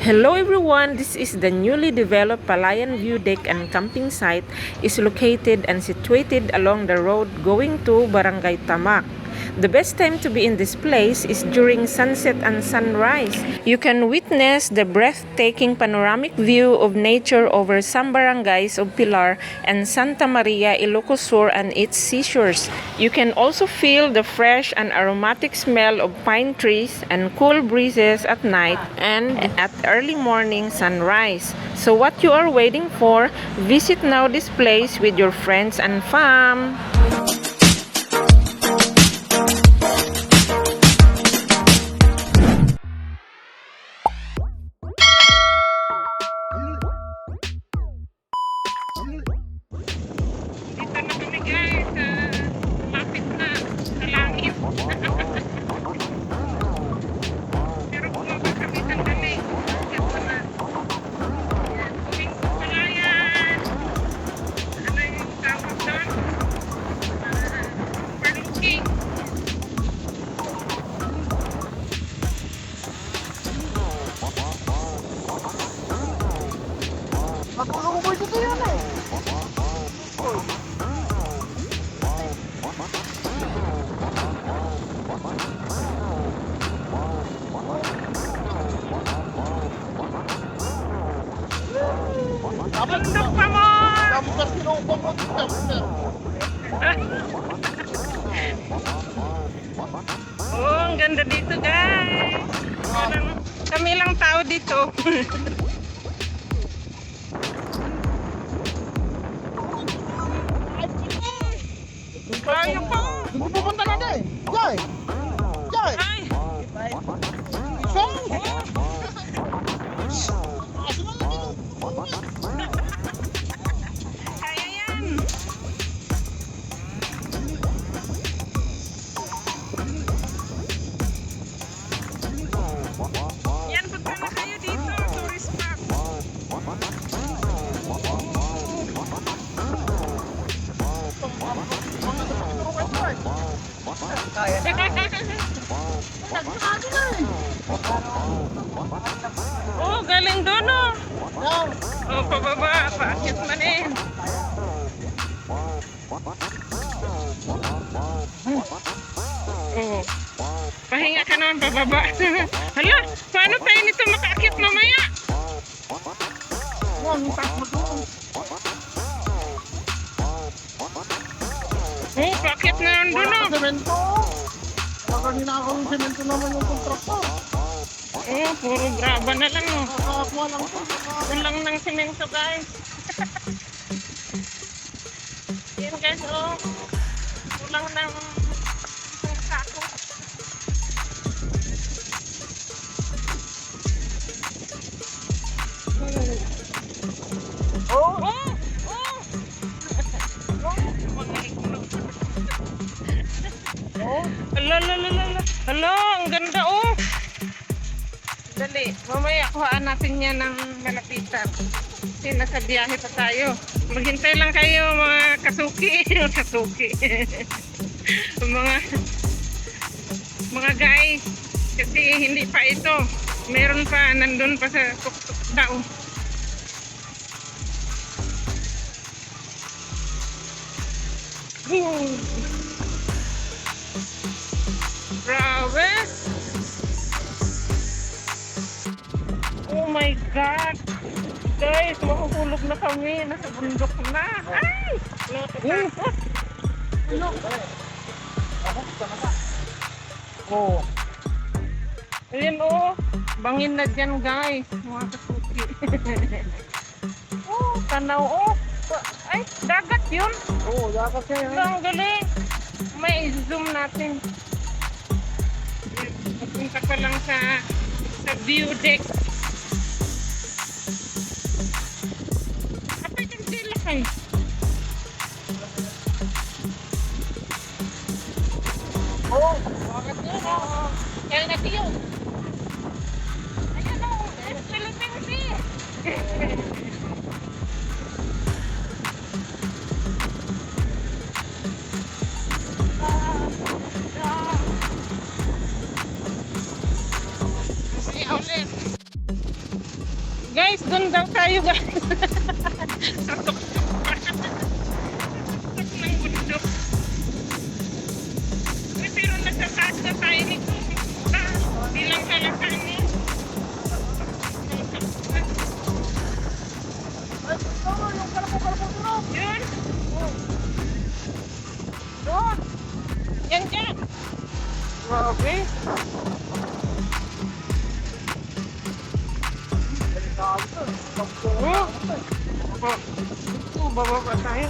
Hello everyone, this is the newly developed Palayan View Deck and Camping site is located and situated along the road going to Barangay Tamak. The best time to be in this place is during sunset and sunrise. You can witness the breathtaking panoramic view of nature over some barangays of Pilar and Santa Maria, Ilocos Sur and its seashores. You can also feel the fresh and aromatic smell of pine trees and cool breezes at night and at early morning sunrise. So what you are waiting for? Visit now this place with your friends and fam. Dito na kami guys, lapit na sa langit. Pero bumaba kami sandali. Ito na. Uwing Palayan. Ano yung tawag doon? Overlooking. Ako ko dito yan eh. Bundok pa mo! Dapat sinubok mo dito. Oh, ang ganda dito guys. Parang kami lang tao dito. Tayo pa. Hindi pupunta na din. Jai! Jai! Ay! Saan? Kaya yan! Yan, punta na kayo dito, tourist spot. Oh, galing doon oh. Yan. Oh, pababa, paakyat man eh. Oh. Pahinga ka naman pababa. Hala, paano tayo nito makaakyat mamaya? Yan, yung taas mo doon. Oh, paakyat na lang doon Wala oh. ka semento. Baka ninakaw yung semento naman yung kontraktor. Oh, puro graba na lang oh. Nakakakuha lang ito. Kulang ng semento guys. Yan guys oh. Kulang ng isang sako. Oh, oh, oh. Oh, Hala, hala, hala, hala. Hala, ang ganda oh. Dali, mamaya kuhaan natin yan ng malapitan. Kasi nasa biyahe pa tayo. Maghintay lang kayo mga kasuki. Kasuki. mga guys. Kasi hindi pa ito. Meron pa, nandun pa sa tuktok daw. Boom! Grabe! Oh my God! Guys, makukulog na kami. Nasa bundok na. Ay! Nakatakot. oh. Ayan oh. Bangin na dyan guys. Mga kasuki. Oh, tanaw oh. Ay, dagat yun. Oh, yakas yan. Ang galing. May zoom natin. Punta pa lang sa view deck. Apa yung sila kayo? Oh, yakas yan. Oo. Kaya na tiyo. Ayan o. Philippine Sea. Guys, doon daw tayo guys. Tatok ng bundok. Uy, pero nagtataas na tayo nito. Bilang halakan niya. Yun. Doon. Yan dyan. Grabe. Bababa tayo.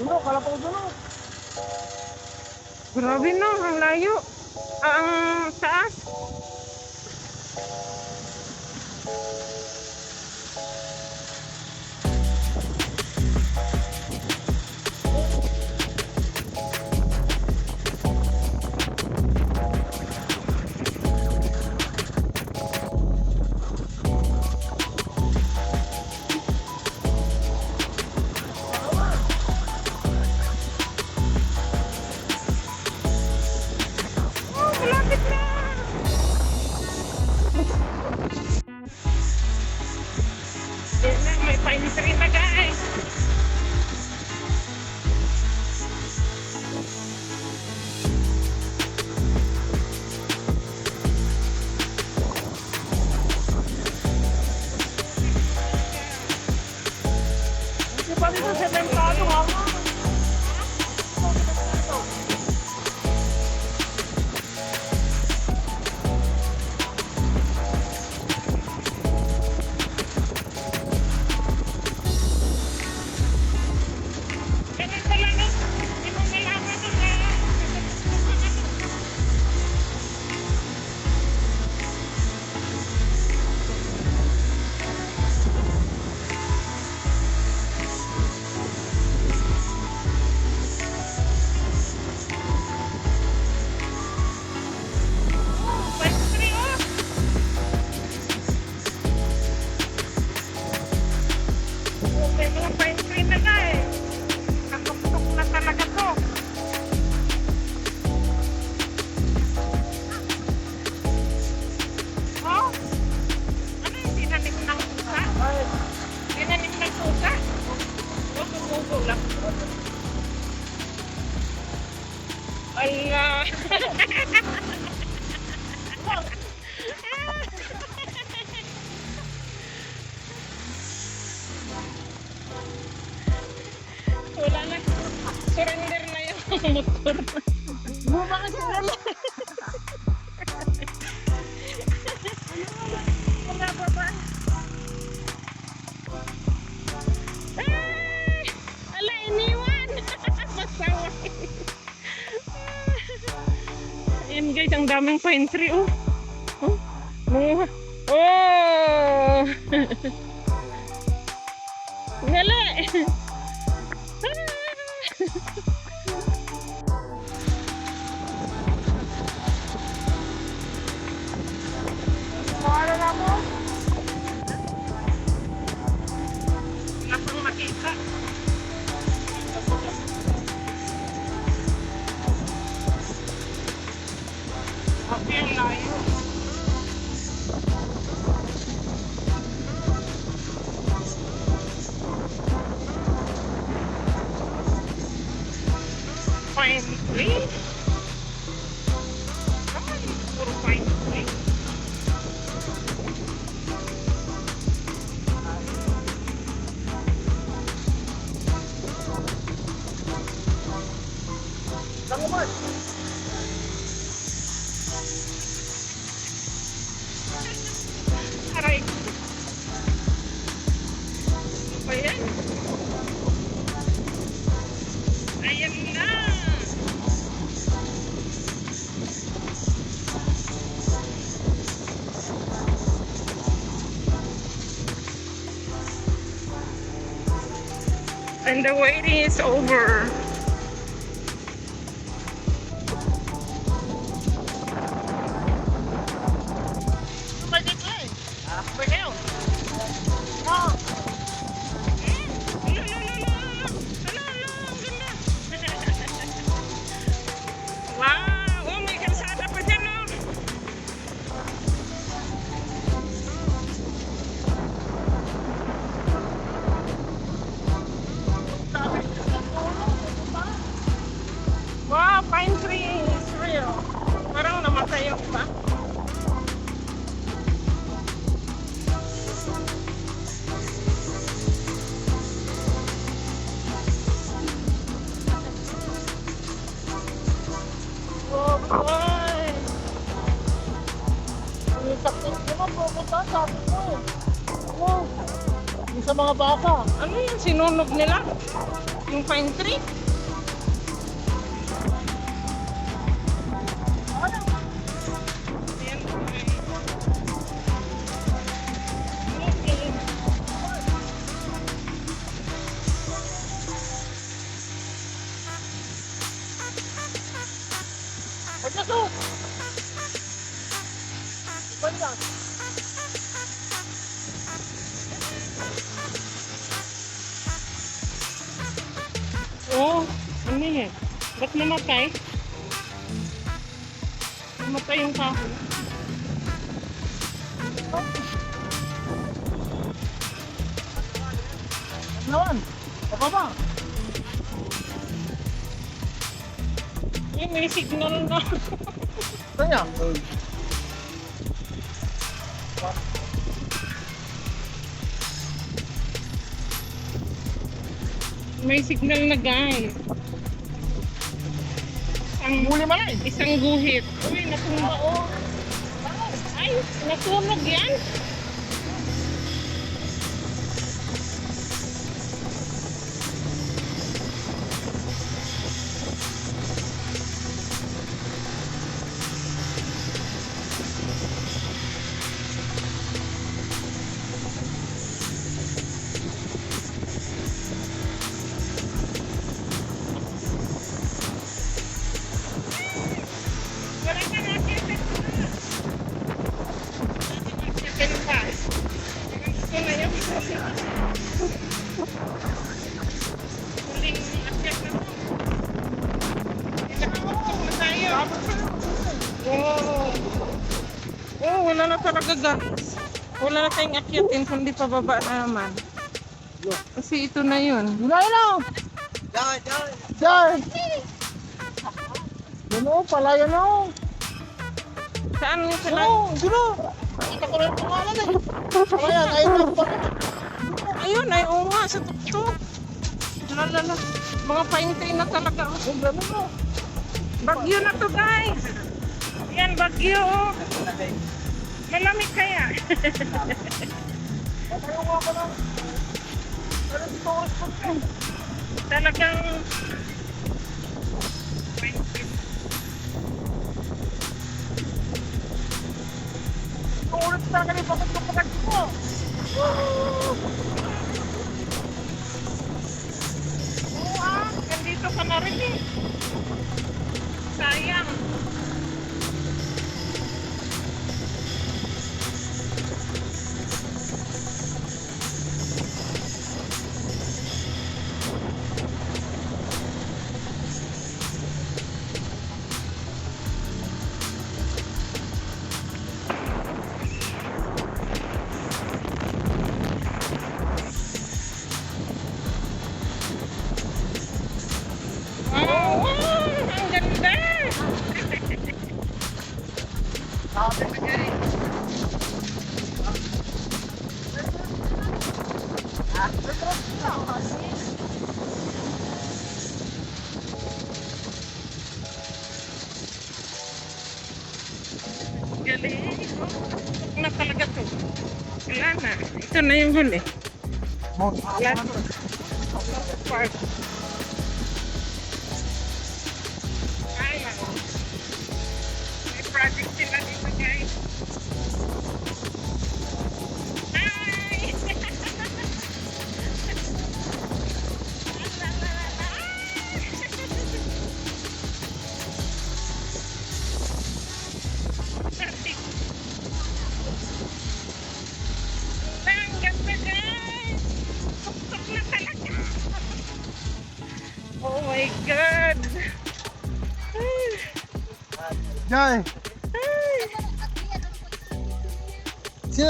Dulo, kalapaw dulo. Grabe no, ang layo. Ang taas. Malapit na! Yan na, may pine tree na guys. Hindi pa dito sementado ha. Ganito lang eh. Hindi mo malaman na pine tree oh. May mga pine tree na na eh. Nakapusok na talaga to. Oh? Ano yung dinanim ng suka? Dinanim ng suka? O tumubo lang? Ala! Wala na. Surrender na yung motor. Bumaba ka siya naman. Wala pa ba? Ay! Ala, iniwan! Masaway. Ayan guys, ang daming pine tree oh. Oh! Mga... Oh! Ngali! Wala na mo. Wala pang makita. Okay, ang layo. Pine tree? Ay, puro pine tree. Tanguman. Aray. Ano ba yan? Ayan na. And the waiting is over. Balik na eh. Bagayo. Ah. Wow! Oh, may kalsada pa dyan, oh! Naman, pupunta, sabi ko eh. Oo. Yung sa mga bata. Ano yung sinunog nila? Yung pine tree? Ayan. Huwag na to. Huwag na. Oo, ano yun? Ba't namatay? Namatay yung kahoy. Ano naman? Pababa. May signal na. Saan niya? May signal na guys. Huli man eh. Isang guhit. Uy, natumba oh. Ay, natunog yan. Wala ka na chicken pa. Ito na yung huling akyat na to. Pinakapagpag na tayo. Wow. Oh, wala na talaga guys. Wala na tayong akyatin kundi pababa na naman. Kasi ito na yun. Gulay na! Diyan! Yun o, palayan na o. Saan yung sila? Oo, yun o. Kita ko na yung pangalan eh. Palayan, ayun na pa. Ayun, ay oo nga, sa tuktok. Lalala. Mga pine tree na talaga. Yung gano'n o. Bagyo na to guys. Yan, bagyo. Oh. Malamig kaya. Tayo nga pa na. Ano dito ko rin? Talagang Ulit talaga rin bakit yung pagkat ko. nandito ka na rin eh. Sayang. Wow, ang ganda. Sabi ko niya eh. Galing. Huwag na talaga to. Wala na. Ito na yung huli. Last part. Ayaw. May project sila dito guys. Hi! Ang ganda guys! Tuktok na talaga! Oh my God! Jai,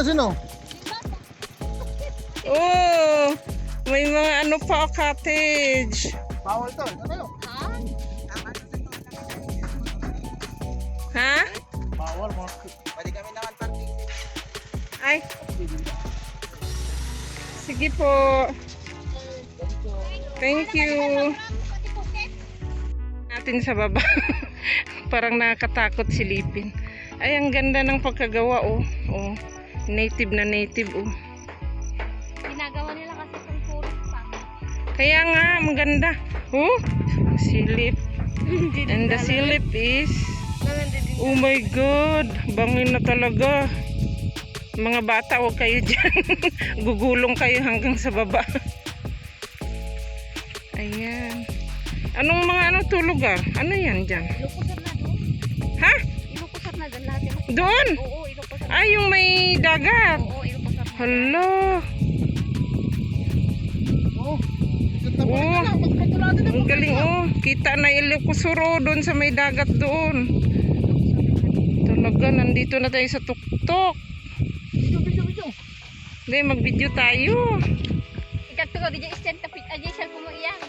sino? Oh! May mga ano pa, cottage. Bawal to. Ano yun? Ha? Bawal mga. Pwede kami naman party. Ay. Sige po. Thank you. Natin sa baba. Parang nakakatakot silipin. Ay, ang ganda ng pagkagawa oh. Oh, native na native. Oh. Ginagawa nila kasi itong tourist pa. Kaya nga, maganda. Oh, silip. And the silip is, oh my God, bangin na talaga. Mga bata, huwag kayo dyan. Gugulong kayo hanggang sa baba. Ayan. Anong mga to lugar? Ano yan dyan? Ilukusar na doon. Ha? Ilukusar na doon lahat. Yung... Doon? Oo, ilukusar na. Ay, yung may dagat. Oo, ilukusar na. Hala. Oh, ganda po Oh. rin na. Magpapulado na po. Ang galing oh. Kita na Ilocosuro doon sa may dagat doon. Talaga, nandito na tayo sa tuktok. Video. Hindi, mag-video tayo. Ikagtugaw, di dyan isyan tapit. Ajay siya kumuiyan.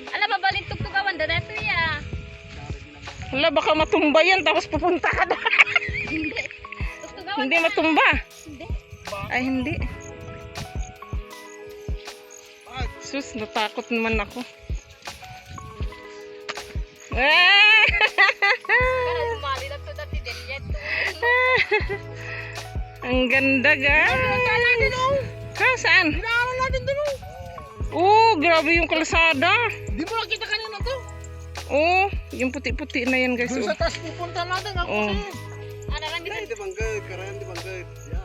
Alam ba balin tugtugawan doon na ito ya? Hala, baka matumba yan tapos pupunta ka na. Hindi. Tugtugawan Hindi matumba. Hindi. Ay, hindi. Sus, natakot naman ako. Ah! Kaya lumali na ito dati din yan. Ang ganda, guys. Ha, saan? Dinaanan natin doon. Oh, grabe yung kalsada. Di mo nakita kanina to. Oh, yung puti-puti na yan, guys. Doon Oh. sa taas pupunta natin. Ako Oh. kasi. Ano lang dito? Di banggay, keren di banggay. Ya,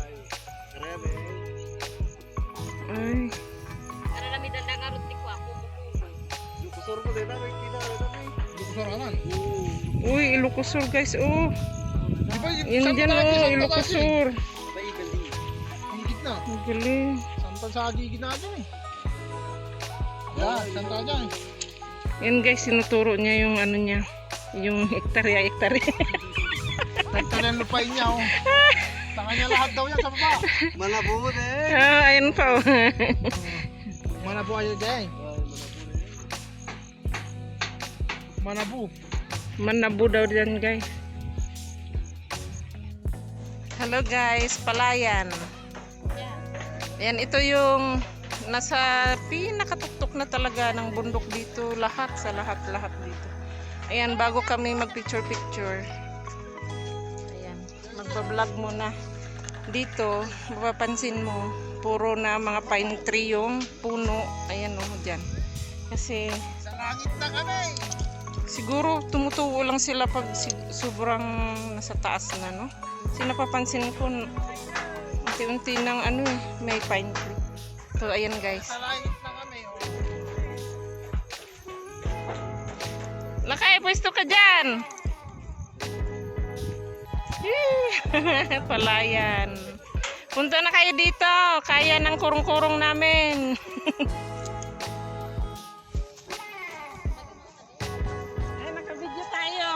ay. Keren eh. Ay. Ano lang midanda nga rutik ko ako. Yung kusur mo din na, may kita na may. Di ko saranan. Uy, Ilocosur, guys. Oh, Di ba yung yun dyan, oh, Santa Ilocosur. May gali. Higit na. Ang galing. Santa sa higit natin eh. Yan, Santa dyan. Yan, guys, sinuturo niya yung ano niya. Yung hektarya. Nagtanan lupain niya oh. Tanga niya lahat daw yan sa baba. Malabo mo din. Ah, ayun pa. Oh. Manabu ayo dyan. Manabu. Manabu daw dyan, guys. Hello, guys. Palayan. Yan, ito yung nasa pinakatuktok na talaga ng bundok dito. Lahat dito. Ayan, bago kami mag-picture. Ayan, magbablog muna. Dito, mapapansin mo, puro na mga pine tree yung puno. Ayan o, dyan. Kasi, Sa langit na kami. siguro tumutuo lang sila pag sobrang nasa taas na, no? Kasi napapansin ko, unti-unti ng ano eh, may pine tree. So, ayan guys. Sa langit na kami oh. Lakay, pwesto ka dyan! Palayan. Punta na kayo dito. Kaya ng kurong-kurong namin. Ay, naka-video tayo.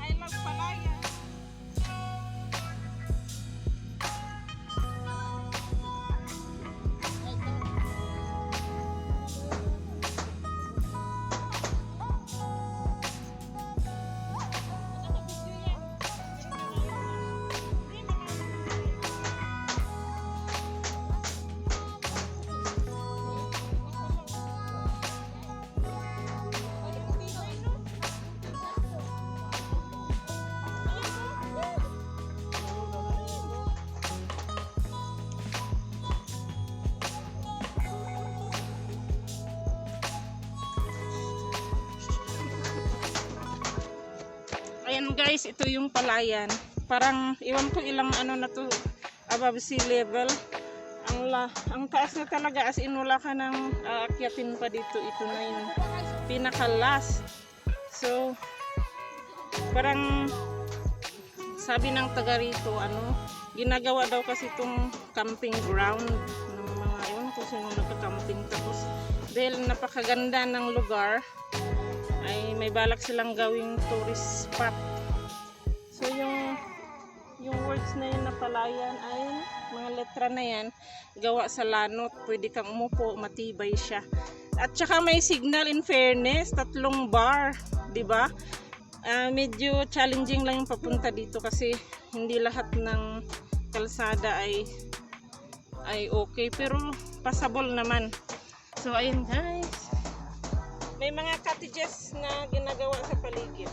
I love Palayan. Ayan guys, ito yung Palayan. Parang, iwan ko ilang ano na to, above sea level. Ang taas na talaga, as in wala ka nang aakyatin pa dito. Ito na yung pinaka-last. So, parang, sabi ng taga rito, ginagawa daw kasi itong camping ground ng mga, iwan ko sino nagka-camping. Tapos, dahil napakaganda ng lugar, ay may balak silang gawing tourist spot. So yung words na yun na Palayan ay mga letra na yan gawa sa lanot. Pwede kang umupo, matibay siya. At saka may signal, in fairness, 3 bar, 'di ba? Medyo challenging lang yung papunta dito kasi hindi lahat ng kalsada ay okay, pero passable naman. So ayun guys. May mga cottages na ginagawa sa paligid.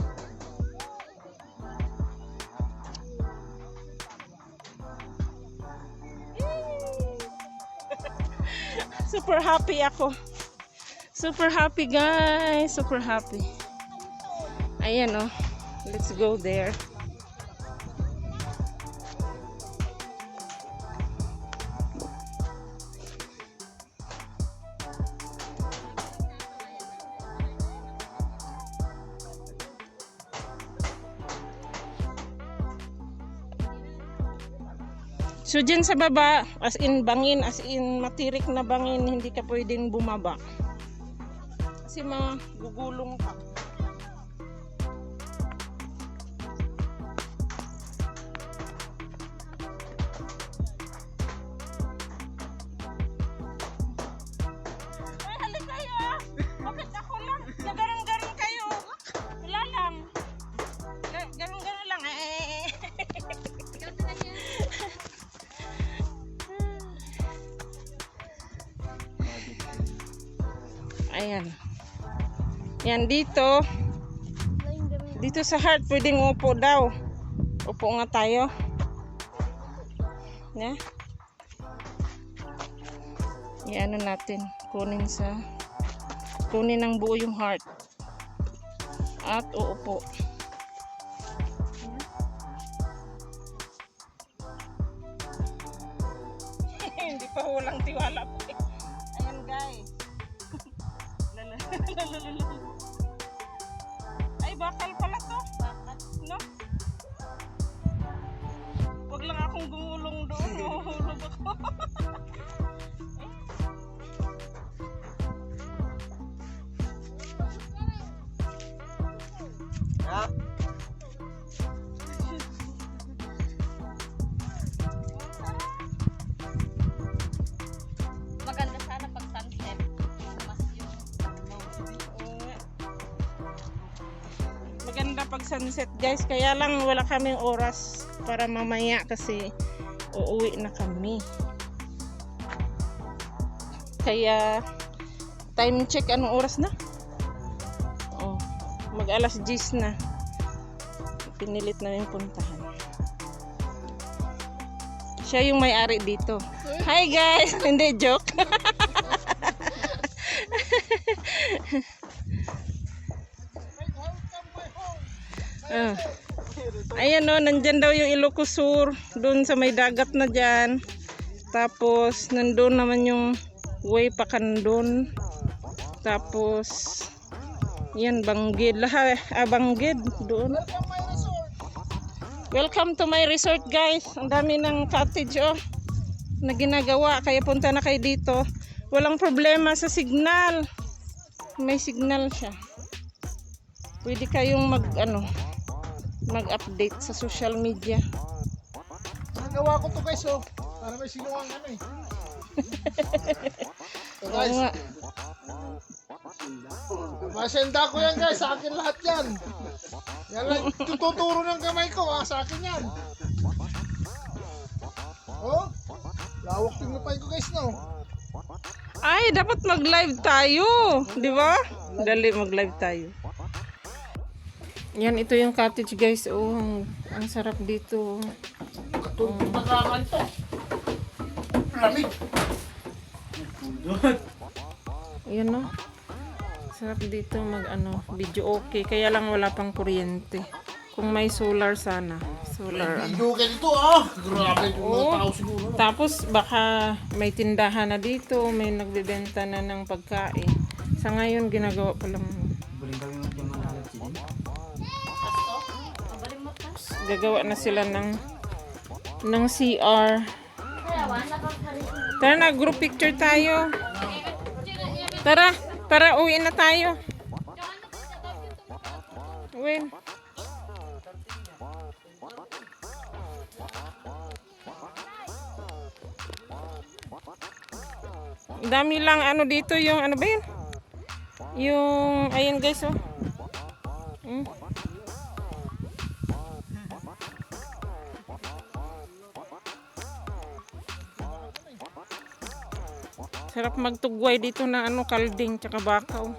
Super happy ako. Super happy guys. Super happy. Ayan oh. Let's go there. So dyan sa baba, as in bangin, as in matirik na bangin, hindi ka pwedeng bumaba. Kasi magugulong ka. Ay, halika kayo ah! Bakit ako lang? Gagarang-garang kayo. Wala lang. Garang-garang lang eh. Ayan. Yan dito. Dito sa heart pwedeng upo daw. Upo nga tayo. Yeah. Iano natin. Kunin ng buo yung heart. At uupo. Hindi pa walang tiwala po. Ayan guys. Ay, bakal pala to. No? Huwag lang akong gumulong doon. Mahuhulog ako. Yeah. Maganda sana pag sunset. Mas yung Maganda pag sunset guys. Kaya lang wala kaming oras para mamaya kasi uuwi na kami. Kaya time check anong oras na? Oh, mag alas 10 na. Pinilit namin puntahan. Siya yung may-ari dito. Hi guys! Hindi, joke. Ayan o, nandyan daw yung Ilocos Sur. Doon sa may dagat na dyan. Tapos, nandun naman yung way pakandun. Tapos, yan, Banggid. Banggid, doon. Welcome to my resort guys. Ang dami ng cottage oh na ginagawa, kaya punta na kayo dito. Walang problema sa signal. May signal siya. Pwede kayong mag-update sa social media. Nagawa ko to guys oh. Para may sinuwang eh. So guys. Masenda ko yan guys. Sa akin lahat yan. Yan lang. Tututuro ng kamay ko ha. Sa akin yan. Oh. Lawak tinupay ko guys no. Ay, dapat mag-live tayo. Di ba? Dali mag-live tayo. Yan, ito yung cottage guys. Oh, ang sarap dito. Pagkakan to. Lamig. Yan no. Sarap dito video okay. Kaya lang wala pang kuryente. Kung may solar sana. Solar Video ka dito ah. Grabe yung mga tao siguro. Tapos baka may tindahan na dito. May nagbebenta na ng pagkain. Sa ngayon ginagawa pa lang. Gagawa na sila ng CR. Tara na, group picture tayo. Tara, uwi na tayo. Uwi. Dami lang dito yung ba yun? Yung ayan guys oh. Sarap magtugway dito na kalding tsaka bakaw.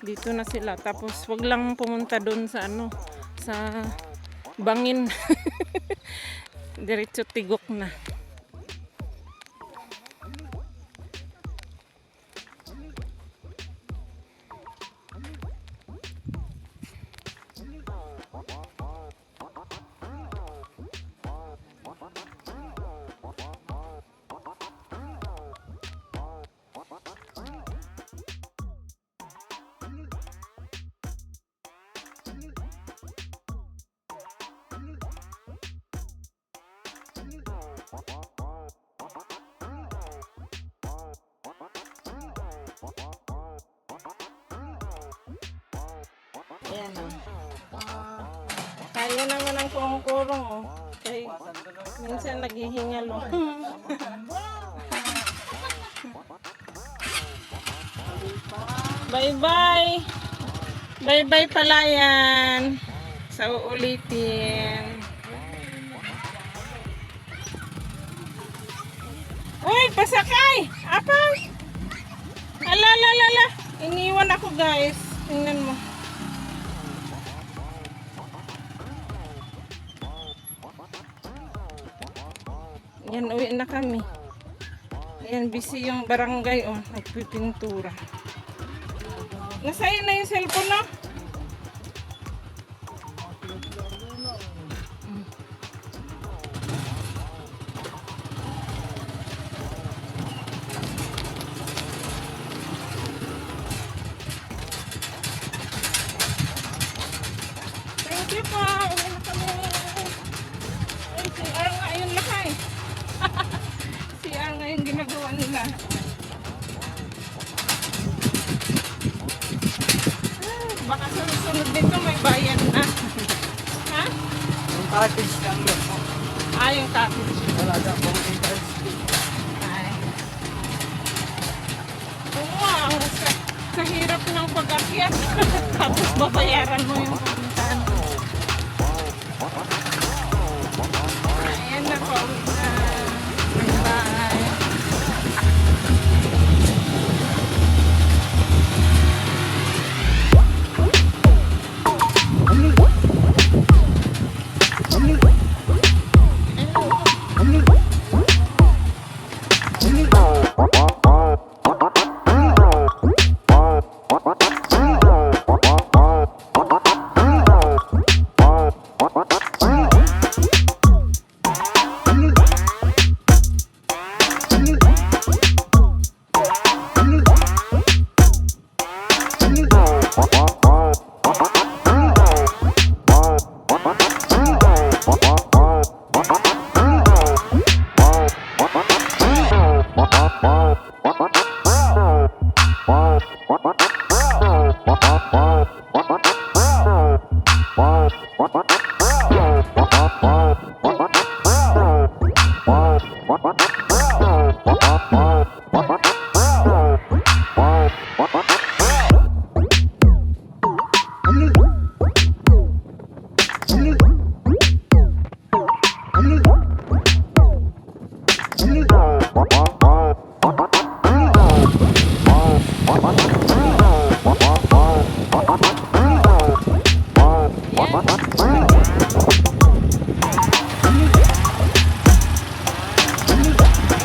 Dito na sila. Tapos wag lang pumunta doon sa sa bangin. Diretso tigok na. Ayan o. Kaya naman ang kurong-kurong o. Kaya minsan naghihingal o. Bye-bye! Bye-bye palayan! Sa uulitin. Uy! Pasakay! Apang! Alalalala! Iniwan ako guys. Tingnan mo. Yan, uwi na kami. Ayan, busy yung barangay, oh. Nagpipintura. Nasa'yo na yung cellphone, no? Thank you po. Uwi na kami. Ay, CR nga yun lakay. CR nga yung ginagawa nila. Baka sunod dito may bayan na. Ha? Yung cottage lang yun. Ah, yung cottage. Wala na pong interest. Ay. Wow, sa hirap ng pag-akyat. Tapos babayaran mo yung pupuntahan. Ayan na po. Bye.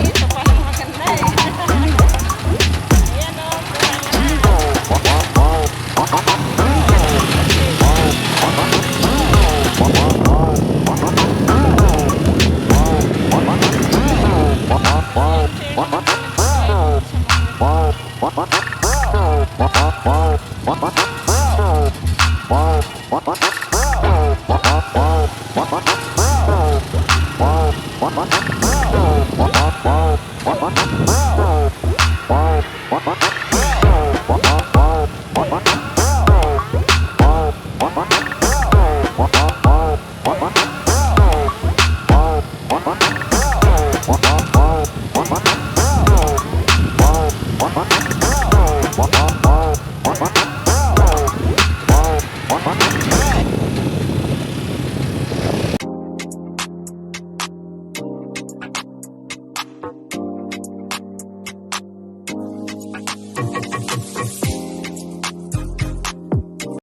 Ito palang maganda eh. Ayan What?